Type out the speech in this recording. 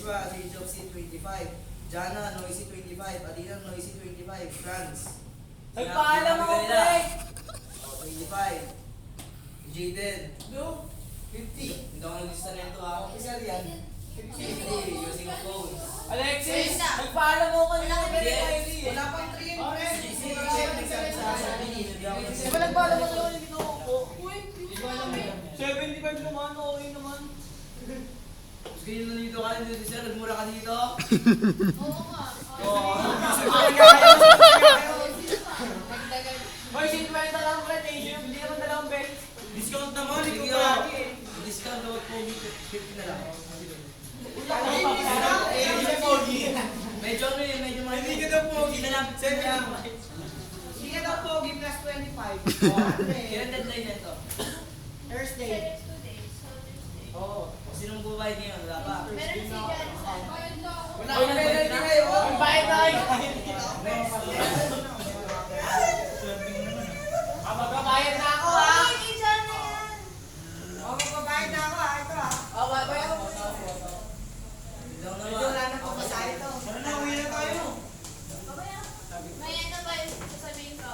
Joshua, si Jobsy 25. Jana, Noisy 25. Adina, Noisy 25. Franz. Nagpaalam ako, pre! 25. Jaden. No? 50. Hindi ako nag-lista na ito ha. Official yan. 50. Using a phone. Alexis! Nagpaalam ako kanina kay Mary Kylie. Wala pang 3 yun, pre. Si Chef nagsabi sa akin. Di ba nagpaalam ako kanina dito ako? Uy! 75 naman, okay naman. Gusto nyo na dito ka rin dito, sir. Nagmura ka dito. Oo nga. Oo. Hoy, sinipalita lang pre, hindi naman dalawang belt. Discount naman. Ikaw lagi eh. Discount dapat po 50 na lang. Medyo ano yun, medyo mga... Hindi ka daw pogi. Hindi na lang. Hindi ka daw pogi plus 25. Kailan deadline na ito? Thursday. Oo. Sinong bubayad ngayon? Wala pa. Meron si Jan. Wala akong penalty ngayon. Magbayad na kayo. Magbabayad na ako ha. Magbabayad na ako ha. Ito ha. Bayad ako. Medyo wala na pamasahe ito. Ano na, uwi na tayo. May ano ba yung sasabihin ko?